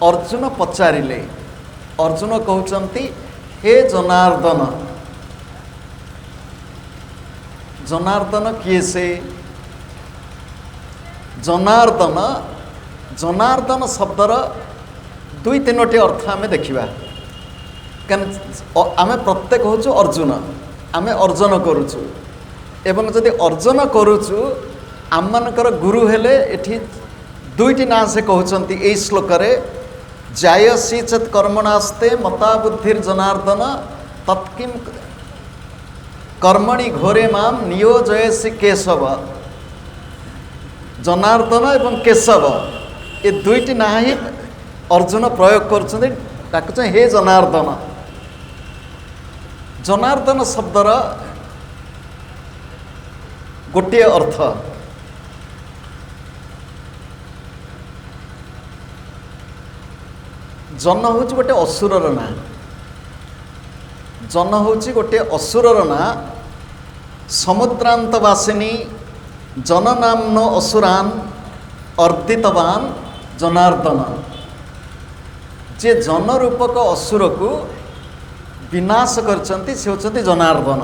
अर्जुन पचारिले अर्जुन कहते हे जनार्दन जनार्दन किए से जनार्दन जनार्दन शब्दर दुई तीनोटी अर्थ आम देखा आम प्रत्येक हूँ अर्जुन आम अर्जन करुचु एवं जदि अर्जन करुचु आम मानकर गुरु हेले एठी दुईटी ना से कहते यही श्लोक जायसी चेत कर्मणास्ते मता बुद्धिर्जनार्दन तत्किम कर्मणि घोरे माम नियोजयसी केशव जनार्दन एवं केशव ये दुईटी ना ही अर्जुन प्रयोग कर हे जनार्दन जनार्दन शब्दर गोटे अर्थ जन हूँ गोटे असुरर ना जन हूँ गोटे असुरर ना समुद्रांतवासिनी जननाम्नो असुरान अर्दितवान जनार्दन जे जन रूपक असुर को विनाश करचंती से होचंती जनार्दन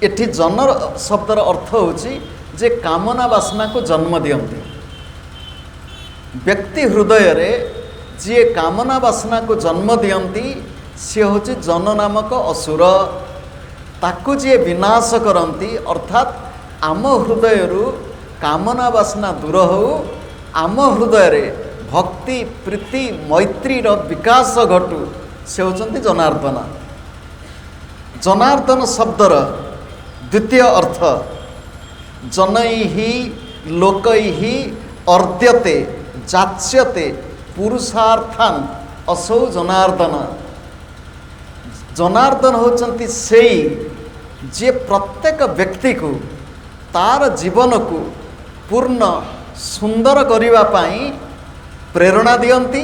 एठी जन शब्दर अर्थ होची जे कामना वासना को जन्म दियंती व्यक्ति हृदय रे जे कामना वासना को जन्म दियंती सी होची जन नामक असुर ताकू जे विनाश करंती अर्थात आम हृदय रु कामना वासना दूर हो आम हृदय रे भक्ति प्रीति मैत्री रो विकास घटू से होचंती जनार्दन जनार्दन शब्दर द्वितीय अर्थ जनैहि लोकैहि अर्द्यते जाच्यते पुरुषार्थान असौ जनार्दन जनार्दन होचंती सेई जे प्रत्येक व्यक्ति को तार जीवन को पूर्ण सुंदर करिवा पाई प्रेरणा दियंती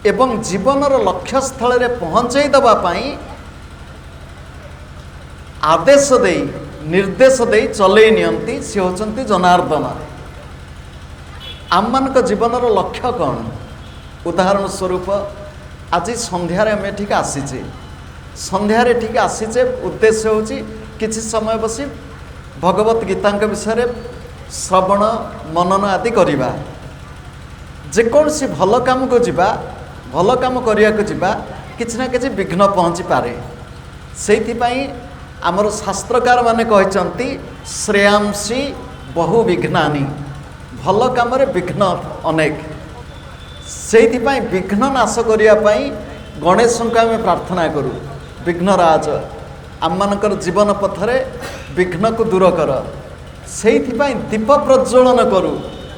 एवं जीवनर लक्ष्य स्थल रे पहुँचाई दबा पाई आदेश दे निर्देश दे चलई नियंती से होचंती जनार्दन आम मानक जीवनर लक्ष्य कौन उदाहरण स्वरूप आज संध्यारे आम ठीक आसीचे संध्यारे ठीक आसीचे उद्देश्य होची किछि समय बसी भगवत गीता विषय श्रवण मनन आदि करिबा जेकोसी भल काम को जीवा भल काम करिया को जीवा किछि ना किछि विघ्न पहुँची पारे सेइथिपाई आमर शास्त्रकार माने कहचंती श्रेयांसी बहु विघ्नानि भल काम रे विघ्न अनेक सेइथिपाई विघ्न नाश करिया पाई गणेश को आम प्रार्थना करूँ विघ्नराज आम मानकर जीवन पथरे विघ्न को दूर कर सेइथिपाई दीप प्रज्वलन करूँ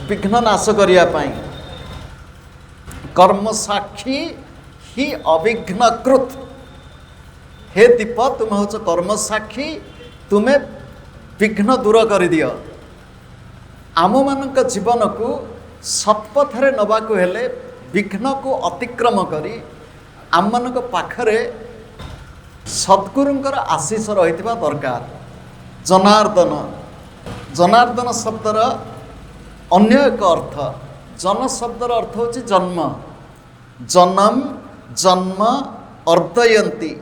विघ्न नाश करिया पाई कर्म साक्षी ही अविघ्नकृत हे दीप तुम हूँ कर्म साक्षी तुम्हें विघ्न दूर कर दियो आम मानक जीवन को सत्पथरे नवा को हेले विघ्न को अतिक्रम करी आम मानक पाखरे सद्गुरुंकर आशीष रही दरकार जनार्दन जनार्दन शब्दर अन्य एक अर्थ जन शब्दर अर्थ होची जन्म जन्म जन्म अर्दयंती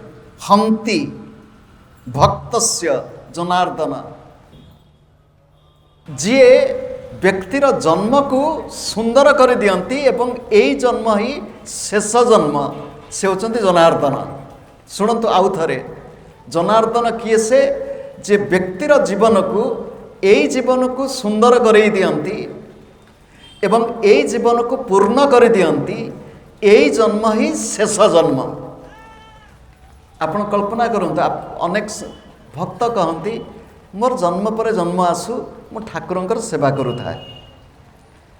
हंती भक्तस्य जनार्दन जी व्यक्तिर जन्म को सुंदर कर दियंती एवं यही जन्म ही शेष जन्म से होचंती जनार्दन शुणु आउ थे जनार्दन किए से जे व्यक्तिर जीवन को यही जीवन को सुंदर कर दियंती एवं यही जीवन को पूर्ण कर दियंती यही जन्म ही शेष जन्म आपण कल्पना करूँ अनेक भक्त कहती मोर जन्म पर जन्म आसू मु ठाकुरंकर सेवा करुଥାଏ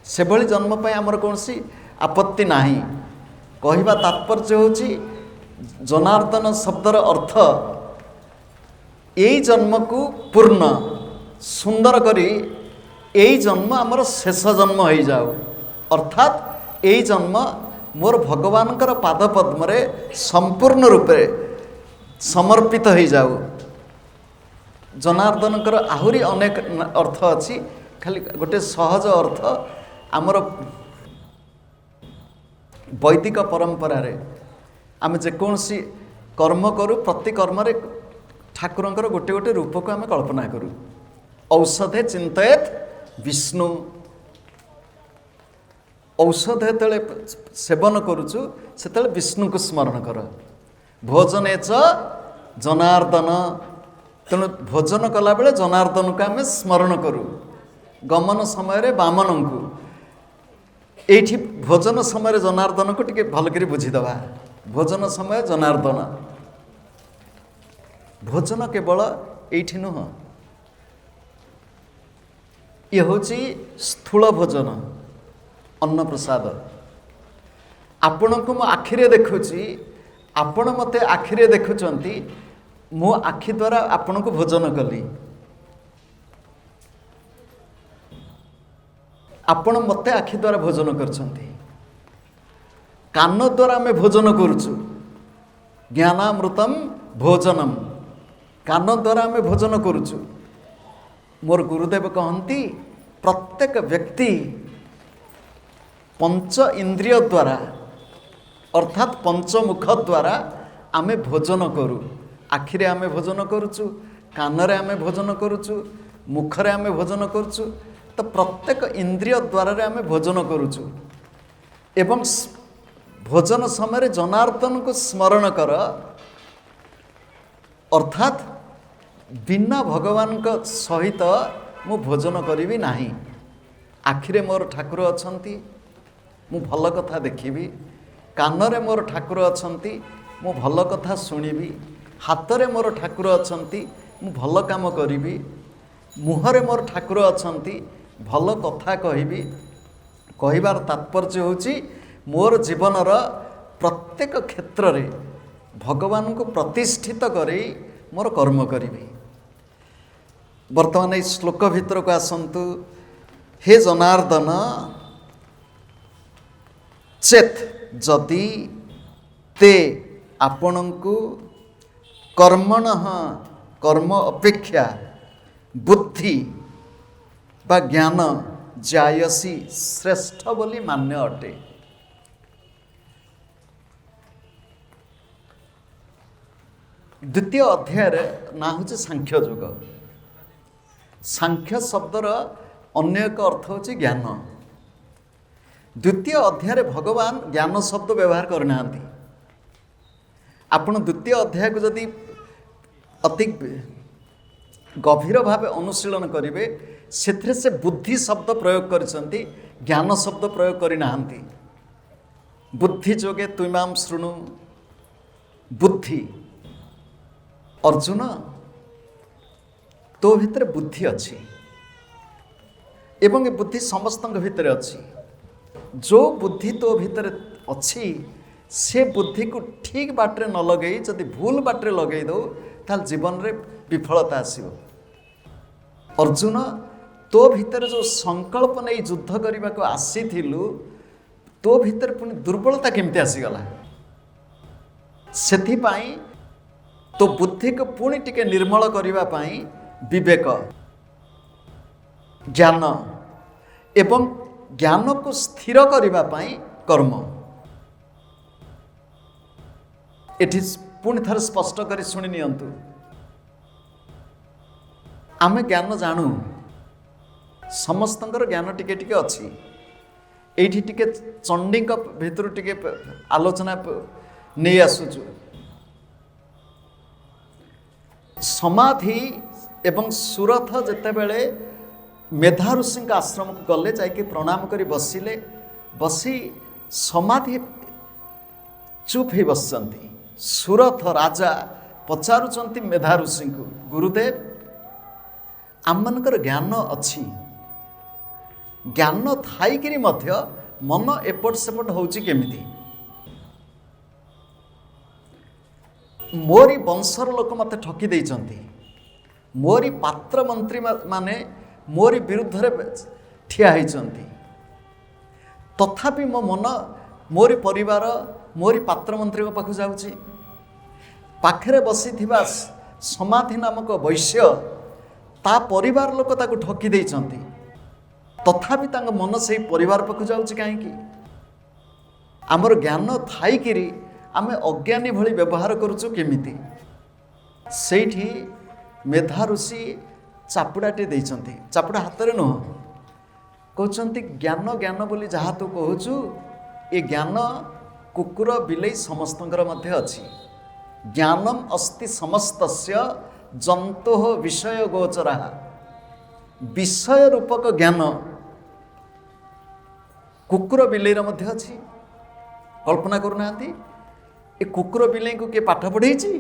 से भली जन्म पर आमर कौन सी आपत्ति नाही कहवा तात्पर्य होची जनार्दन शब्दर अर्थ यही जन्म को पूर्ण सुंदर करी यही जन्म आमर शेष जन्म हो जाऊ अर्थात यही जन्म मोर भगवानकर पाद पद्म संपूर्ण रूपे समर्पित हो जाऊ जनार्दनकर आहुरी अनेक अर्थ अच्छी खाली गोटे सहज अर्थ आमर वैदिक परंपरा रे आम जेकोसी कर्म करूँ प्रति कर्म ठाकुरंकर गोटे गोटे रूप को आम कल्पना करूँ। औषधे चिंतित विष्णु, औषध जो सेवन करुचु से विष्णु को स्मरण कर। भोजने च जनार्दन, तेणु भोजन कला बेले जनार्दन को आम स्मरण करूँ। गमन समय बामन को एठी भोजन समय जनार्दन को टिके भलकरी बुझीदबा। भोजन समय जनार्दन, भोजन केवल एठी नुह, ये हूँ स्थूल भोजन अन्न प्रसाद। आपण को मु आखिरे देखुची, आपण मते आखिरे देखुचंती, मु आखि द्वारा आपण को भोजन कली, आपण मते आखि द्वारा भोजन करछंती। कान द्वारा आम भोजन करुचु, ज्ञानामृतम भोजनम, कान द्वारा आम भोजन करुचु। मोर गुरुदेव कहती प्रत्येक व्यक्ति पंच इंद्रिय द्वारा अर्थात पंचमुख द्वारा आम भोजन करूँ। आखिरे आम भोजन करुचु, कान आम भोजन करुचु, मुखरे आम भोजन करुचु। तो प्रत्येक इंद्रिय द्वारा आम भोजन करुचु। एवं भोजन समय जनार्दन को स्मरण कर, अर्थात बिना भगवान का सहित मु भोजन करी नाही। आखिरे मोर ठाकुर अछंती, मु भल कथा देखिबी। कानरे मोर ठाकुर अछंती, मु भल कथा शुणिबी। हातरे मोर ठाकुर अछंती, मु भल काम करिबी। मुहरे मोर ठाकुर अछंती, भल कथा कहिबी। कहिबार तात्पर्य होची मोर जीवनर प्रत्येक क्षेत्र रे भगवान को प्रतिष्ठित करी मोर कर्म करिबी। वर्तमान इस श्लोक भितर को आसंतु। हे जनार्दन, चेत जदि ते आपणंकु कर्मण कर्म अपेक्षा बुद्धि बा ज्ञान जायसी श्रेष्ठ बोली मान्य अटे। द्वितीय अध्याय ना हूँ सांख्य योग। सांख्य शब्दर अन्य एक अर्थ हूँ ज्ञान। द्वितीय अध्याय भगवान ज्ञान शब्द व्यवहार करना। आपण द्वितीय अध्याय को जदि अति गभीर भाव अनुशीलन करेंगे, से बुद्धि शब्द प्रयोग करछंती, ज्ञान शब्द प्रयोग करना। बुद्धि जोगे तुमाम शृणु, बुद्धि अर्जुन तो भितर बुद्धि अच्छी एवं ये बुद्धि समस्त भितर अच्छी। जो बुद्धि तो भितर अच्छी से बुद्धि को ठीक बाटरे न लगे, जदि भूल बाटरे लगे दो ताल जीवन रे विफलता आसीबो। अर्जुन तो भितर जो संकल्प नहीं युद्ध करने को आसीथिलु, तो भितर पुणी दुर्बलता केमती आसीगला। सेथिपाई तो बुद्धि को पुणी टिके निर्मल करने पाई विवेक, ज्ञान एवं ज्ञान को स्थिर करने पाई कर्म। एठी पुणी थर स्पष्ट कर शुणी नियंतु। आमे ज्ञान जानू, समस्तंकर ज्ञान टिके टिके अच्छी। एठी टिके चंडी भितर टिके आलोचना नहीं आसुचु। समाधि एवं सुरथ जेते बेले मेधा ऋषि आश्रम को गले, जाके प्रणाम करी बसिले, बसी समाधि चुप ही बसचंती। सुरथ राजा पचारुचंती मेधा ऋषि को, गुरुदेव आमनकर ज्ञान अच्छी, ज्ञान थाइकरी मध्य मन एपट सेपट होची केमिति? मोरी वंशर लोक मते ठकी देइचंती, मोरी पात्र मंत्री माने मोरी विरुद्ध रे ठिया होइचंती। तथापि मो मन मोरी परिवार मोरी पात्र मंत्री को पाखु जाउची। पाखरे बसी थिबा समाधि नामक वैश्य ता परिवार लोक ताकु ठकी देइचंती, तथापि तांग मन से परिवार पाखु जाउची काहेकि? आमर ज्ञान थाइकिरी आमे अज्ञानी भली व्यवहार करुचु केमिति सेठी मेधा ऋषि चापुड़ाटे देइछन्ति चापुड़ा हाथ में नुह कहते ज्ञान ज्ञान बोली जहाँ तू कहूचु ये ज्ञान कुकुर बिलई समस्तंकर मध्य अछि ज्ञानम अस्ति समस्तस्य जंतो विषय गोचरा विषय रूपक ज्ञान कुकुर बिलईर मध्य अछि कल्पना करूना ए कुकुर बिलई को किए पाठ पढ़ेछि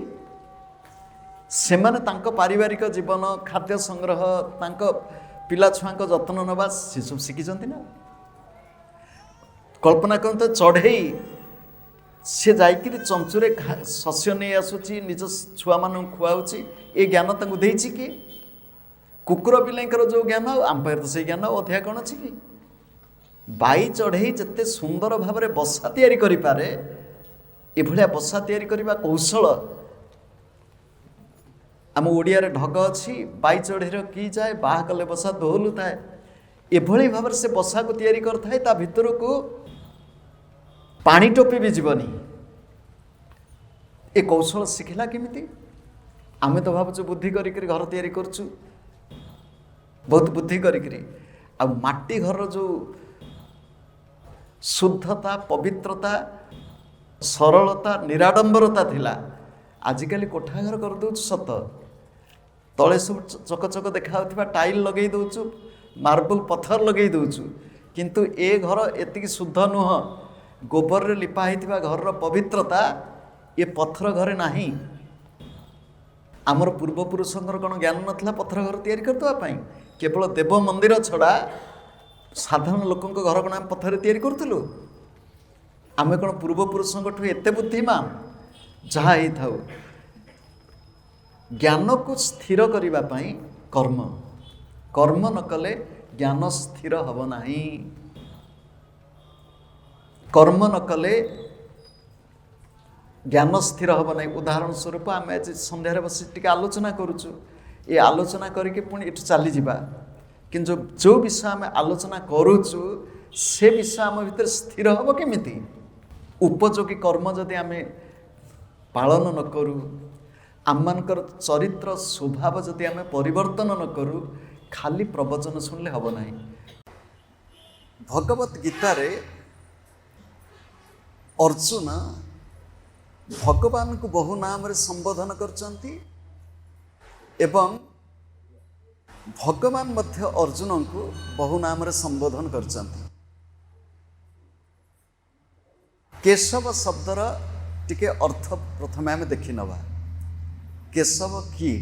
सेमाने तांको पारिवारिक जीवन खाद्य संग्रह तांको पिला छुआंक जत्न नवा से सब शिखिछन्ति ना कल्पना करते चढ़ई से जाइकिरी चंचुरे शस्य नहीं आसुची निज छुआ मान खुआउची ए ज्ञान तांको देइछि कि कुकुर बिलईकर जो ज्ञान आम पाखरे तो से ज्ञान अधिका कौन अछि कि बाई चढ़ई जते सुंदर भाव में बसा तैयारी करि पारे एभलिया बसा तैयारी करबा कौशल आम ओडिया रे ढग अच्छी बाई चढ़ईर की जाए बाहा कले बसा दोहलु थाए एभली भाव से बसा को तैयारी करथाए ता भितर को पानी टोपी भी जीवनी ए कौशल शिखिला केमिति आमे तो भावुछु बुद्धि करिकरी घर तैयारी करछु बहुत बुद्धि करिकरी आ माटी घर जो शुद्धता पवित्रता सरलता निराडंबरता थिला आजिकली कोठा घर कर दउछु सत तले सब चकचक देखा टाइल लगे दउछु मार्बल पत्थर लगे दउछु किंतु ए घर एतिकी शुद्ध नुह गोबर रे लिपा होइतिबा घर पवित्रता ये पत्थर घरे नाही आमर पूर्वपुरुषंकर कौन ज्ञान नथिला पत्थर घर तैयारी करदवा पई केवल देव मंदिर छड़ा साधारण लोकों घर कौन आम पत्थर तैयारी करथुलु आमे कौन पूर्वपुरुषंकठु एते बुद्धिमान जहाँ ही थाउ ज्ञान को स्थिर करिबा पई कर्म कर्म न कले ज्ञान स्थिर हब नाही कर्म न कले ज्ञान स्थिर हब नाही उदाहरण स्वरूप आम आज संध्यारे बसी टिके आलोचना करुचु ये आलोचना करके पुणी एठु चली जिबा किंतु जो विषय आम आलोचना करुचु से विषय आम भीतर स्थिर हब केमिति उपयोगी कर्म जदि आमे पालन न करूँ आममानकर चरित्र स्वभाव जदि आमे परिवर्तन न करूँ खाली प्रवचन सुनले हब नाही भगवत गीता रे अर्जुन भगवान को बहु नाम रे संबोधन करचंती एवं भगवान मध्य अर्जुन को बहु नाम रे संबोधन करचंती केशव शब्दर टिके अर्थ प्रथमे आम देखि नवा केशव की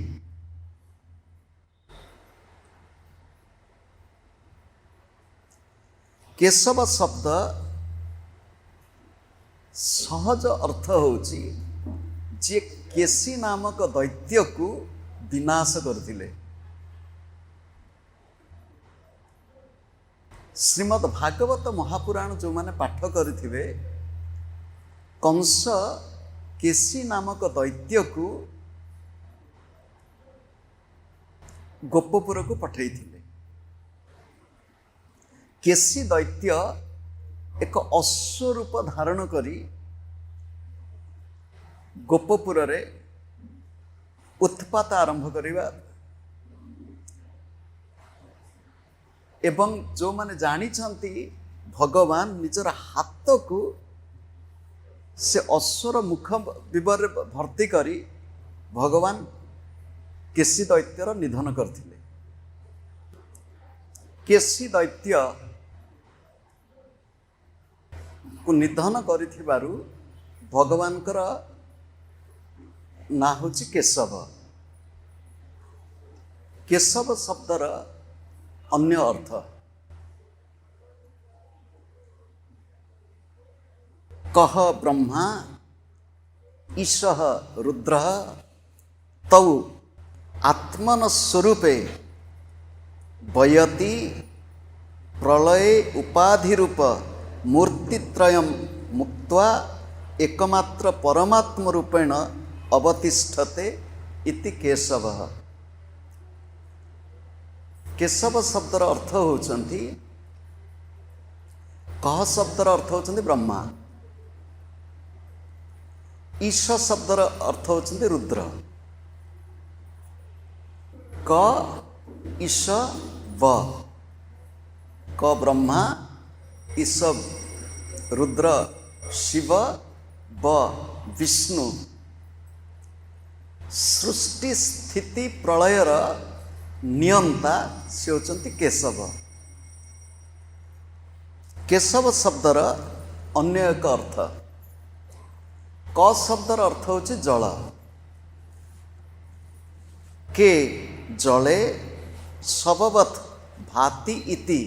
केशव शब्द सहज अर्थ होची जे केशी नामक दैत्य को विनाश करथिले श्रीमद् भागवत महापुराण जो माने पाठ करिथिबे कंस केशी नामक दैत्य को गोपपुर को पठई थिले केशी दैत्य एक अश्व रूप धारण करी गोपपुर रे उत्पात आरंभ करिबा एवं जो माने जानी छंती भगवान निजर हाथ को से अश्वर मुख विवर भर्ती करी भगवान केशी दैत्यर निधन करथिले केशी दैत्य को निधन करिथिबारु भगवानकर ना होची केशव केशव शब्दर अन्य अर्थ कह ब्रह्मा ईशः रुद्र तौ आत्मन स्वरूपे वयति प्रलय उपाधि रूप मूर्तित्रयम् मुक्त्वा एकमात्र परमात्म रूपेण अवतिष्ठते इति केशवः। केशव शब्दर अर्थ होचंती कह शब्दर अर्थ होचंती ब्रह्मा ईश शब्दर अर्थ होचंती रुद्र। क ईश व, क ब्रह्मा, ईश रुद्र शिव, व विष्णु। सृष्टि स्थिति प्रलयर नियंता से होचंती केशव। केशव शब्दर अन्य एक अर्थ, क शब्दर अर्थ होची जल। के जले शववत भाति इति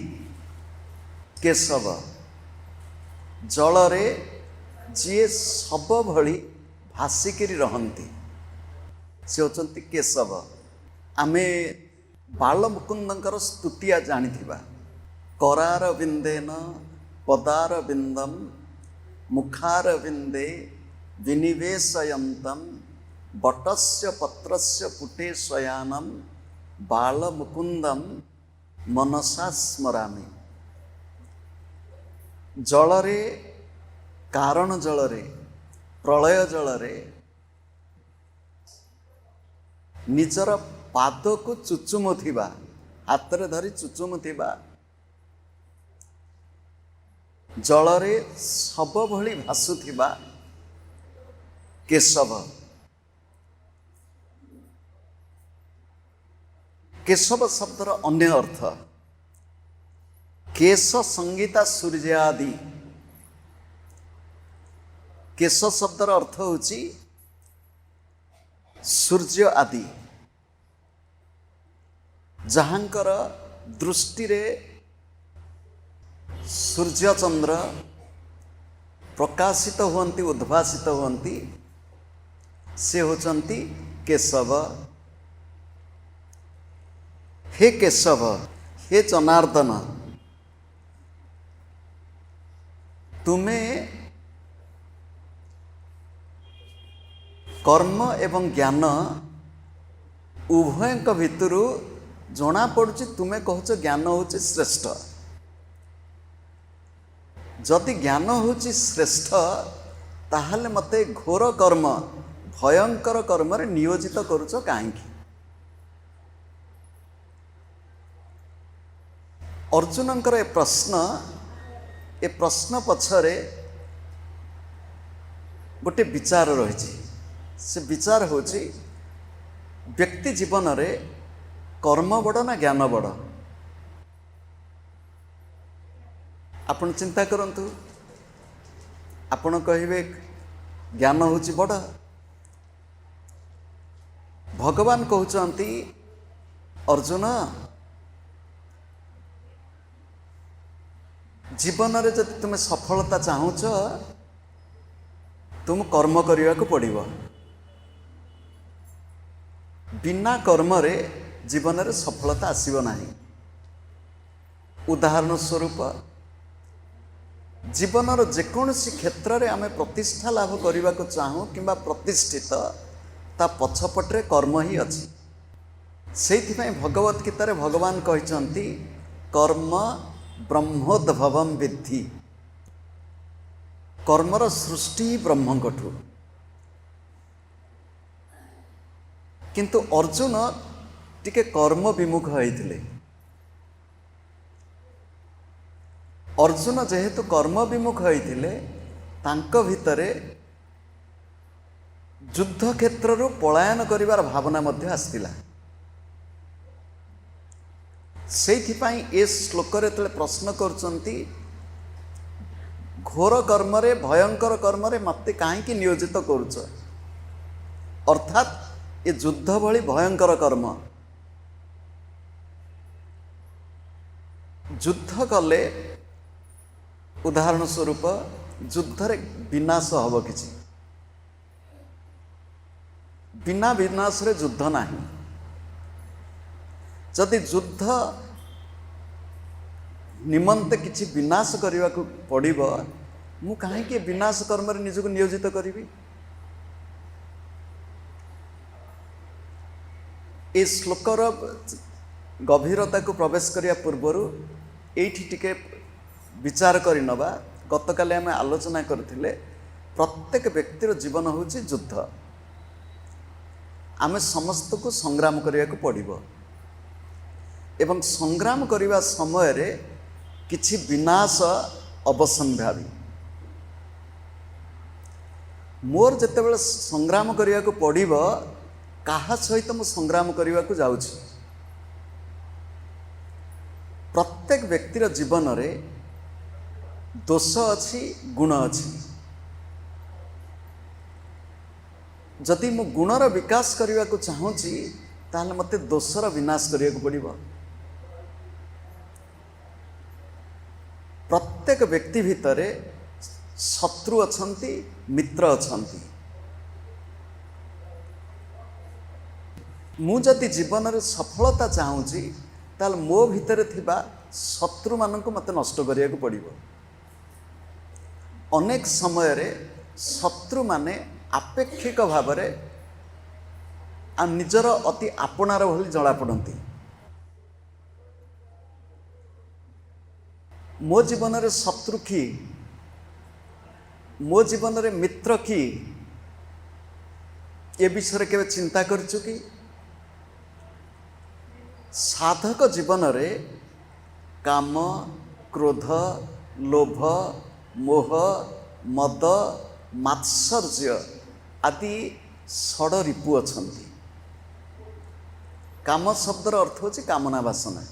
केशव। जलरे जी शव भली भासिकी रहंती से होचंती केशव। आमे बाल मुकुंदंकर स्तुतिया जानिथिबा। करार बिंदेन पदार बिंदम मुखार बिंदे विनिवेशयंतम बटस्य पत्रस्य पुटे शयानम बाल मुकुंदम मनसा स्मरामि। जलरे, कारण जलरे, प्रलय जलरे निजर पाद को चुचुमुथिबा, हाथ में धरी चुचुमुथिबा, जलरे शव भली भासुथिबा केशव। केशव शब्दर अन्य अर्थ केश संगीता सूर्य आदि। केश शब्दर अर्थ होची सूर्य आदि, जहांकर दृष्टि रे सूर्य चंद्र प्रकाशित हुअन्ति, उद्भासित हुअन्ति, से होचंती केशव। हे केशव, हे जनार्दन, तुमे कर्म एवं ज्ञान उभय भितरु जना पड़ुछि तुमे कहछ ज्ञान होछि श्रेष्ठ। जदि ज्ञान होछि श्रेष्ठ ताहले मते घोर कर्म भयंकर कर्म रे नियोजित करूछ काहेकि? अर्जुनंकर ए प्रश्न पछरे गोटे विचार रही। से विचार होछि व्यक्ति जीवन रे कर्म बड़ ना ज्ञान बड़? आपण चिंता करंतु, आपण कहिबे ज्ञान होछि बड़। भगवान कहउचंती अर्जुन, जीवन रे जदि तुम सफलता चाहूच तुम कर्म करने को पड़िबो। बिना कर्म रे जीवन रे सफलता आसीबो नाही। उदाहरण स्वरूप जीवनर जेकोसी क्षेत्र में आम प्रतिष्ठा लाभ करने को चाहूँ कि प्रतिष्ठित ता पछपटे कर्म ही अच्छी। से भगवत गीतार भगवान कहते कर्म ब्रह्मोद्भवम विद्धि। कर्मर सृष्टि ब्रह्म कठु। किंतु अर्जुन टिके कर्म विमुख होइथिले। अर्जुन जेहेतु कर्म विमुख होइथिले तांको भितरे युद्ध क्षेत्र पलायन करिवार भावना मध्य आसिला। सेइथिपाई ए श्लोक रे तले प्रश्न करचंती घोर कर्म रे भयंकर कर्म रे मते काहेकि नियोजित करूछ? अर्थात ये युद्ध भली भयंकर कर्म। युद्ध कले उदाहरण स्वरूप युद्ध रे विनाश हब किछि? बिना विनाश रे युद्ध नाही। जदि युद्ध निमंते किछि विनाश करने को पड़िबो मु काहेकि विनाश कर्म रे निजको नियोजित करिवि? ए श्लोकर गभीरता को प्रवेश करिया पूर्वरु एठी टिके विचार करि नबा। गतकाले आमे आलोचना करथिले प्रत्येक व्यक्तिर जीवन होची युद्ध। आमे समस्त को संग्राम करिया को पड़िबो एवं संग्राम करिवा समय रे किछि विनाश अवसंभावी। मोर जेतेबेले संग्राम करिया को पड़िबो काहा सहित मु संग्राम करिया को जाउछि। प्रत्येक व्यक्तिर जीवन रे दोष अछि गुण अछि। जदि मु गुणर विकास करने को चाहूँगी ताहले मते दोषर विनाश करने को पड़िबो। प्रत्येक व्यक्ति भितर शत्रु अछंती मित्र अछंती। मु जदि जीवन रे सफलता चाहूँगी ताहले मो भितर थिबा शत्रु मानक मते नष्ट करने को पड़िबो। अनेक समय रे शत्रु माने आपेक्षिक भाव निजर अति आपणार भली जला पड़ती। मो जीवन रे शत्रु की, मो जीवन रे मित्र की, ए विषय केवे चिंता करछु कि? साधक जीवन रे काम, क्रोध, लोभ, मोह, मद, मात्सर्य आदि षड रिपु अछंती। काम शब्दर अर्थ होची कामना वासना।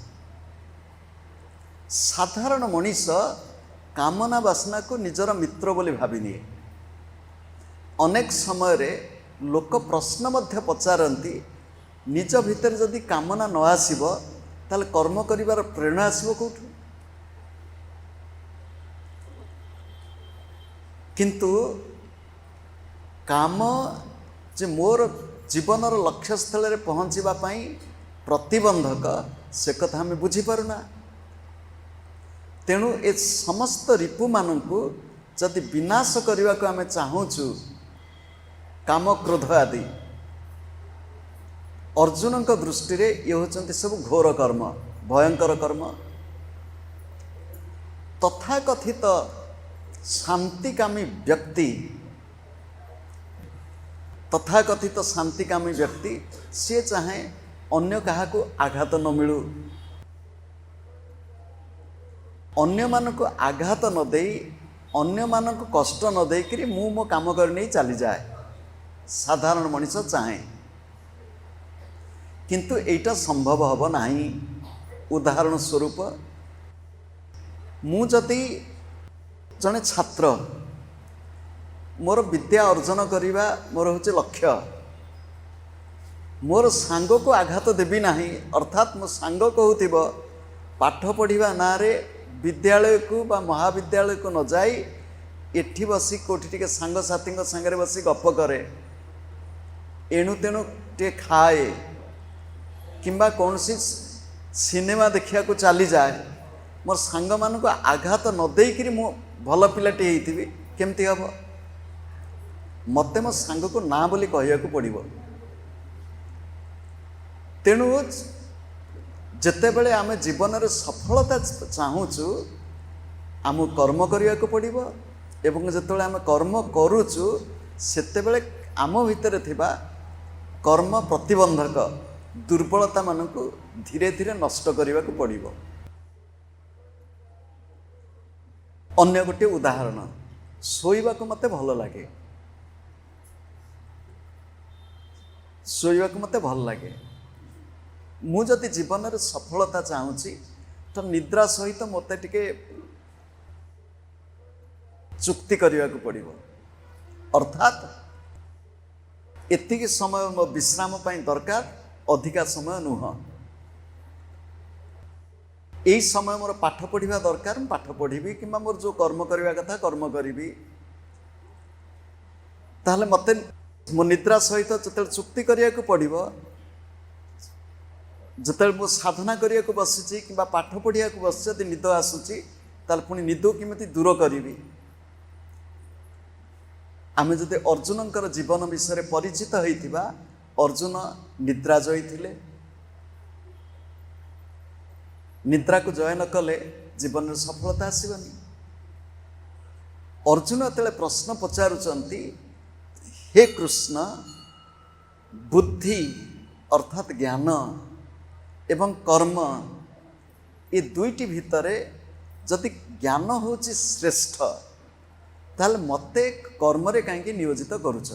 साधारण मनीष कामना वासना को निजर मित्र बोली भावी निए। अनेक समय रे लोक प्रश्न मध्य पचारती निज भितर जदि कामना न आसीबो ताले कर्म करिवार प्रेरणा आसीबो कोठु? किंतु काम जे मोर जीवनर लक्ष्य स्थल रे पहुँचीबा पई प्रतिबंधक से कथा हमें बुझी पारुना। तेणु ए समस्त रिपु मानकु जदि विनाश करने को आम चाहूँ काम क्रोध आदि, अर्जुन दृष्टि रे ये होचंती सब घोर कर्म, भयंकर कर्म। तथाकथित शांतिकामी व्यक्ति, तथाकथित शांतिकामी व्यक्ति सी चाहे अन्य कहा को आघात न मिलू, अन्य मानक आघात न दे, अन्य मानक कष्ट न दे करी मु मो काम कर नहीं चली जाए। साधारण मनीष चाहे किंतु एटा संभव हब नाही। उदाहरण स्वरूप मु जदि जने छात्र, मोर विद्या अर्जन करिबा मोर होचे लक्ष्य, मोर सांग को आघात देबी नाही, अर्थात मो सांग कहूथिबो पाठ पढ़िबा ना रे विद्यालय को बा महाविद्यालय को न जाई एठी बसी कोठी टिके सांग साथी संगे बसी गप करे, एणु तेणु टे खाए किंबा कौन सी सिनेमा देखिया को चली जाए, मोर सांग मान को आघात न देकरी मु भल पिलाटी होइथिबी केमती हम? मते मो सांग को ना बोली कहिया को पड़िबो। तेणु जेते बेले आमे जीवन रे सफलता चाहूचु आम कर्म करिया को पड़िबो एवं जेतेबेले आमे कर्म करूचु सेते बेले आम भितर थिबा कर्म प्रतिबंधक दुर्बलता मानकु धीरे धीरे नष्ट करिया को पड़िबो। अन्य गोटे उदाहरण, शोइबा को मते भल लागे, शोइबा को मते भल लागे। मु जदि जीवन रे सफलता चाहूँगी तो निद्रा सहित मते टिके चुक्ति करिया को पड़िबो। अर्थात एतिकी समय मो विश्राम पाई दरकार, अधिका समय नुह। यही समय मोर पाठ पढ़िबा दरकार, पाठ पढ़िबी किंबा मोर जो कर्म करिबा कथा कर्म करिबी। ताहले मते मो निद्रा सहित जते चुक्ति करिया को पड़िबो, जते मो साधना करिया को बसिछि किंबा पाठ पढ़िया को बसिछि, यदि निद आसुछि ताहले पुनी निद केमिति दूर करिबी। आमे जदि अर्जुनकर जीवन विषय परिचित होइथिबा, अर्जुन निद्रा जयी थिले। निद्रा को जय न कले जीवन में सफलता आसबनी। अर्जुन जो प्रश्न पचारुचंती हे कृष्ण बुद्धि अर्थात ज्ञान एवं कर्म ये दुईटी भितर जदि ज्ञान होची श्रेष्ठ ताल मते कर्म रे कहीं नियोजित करुच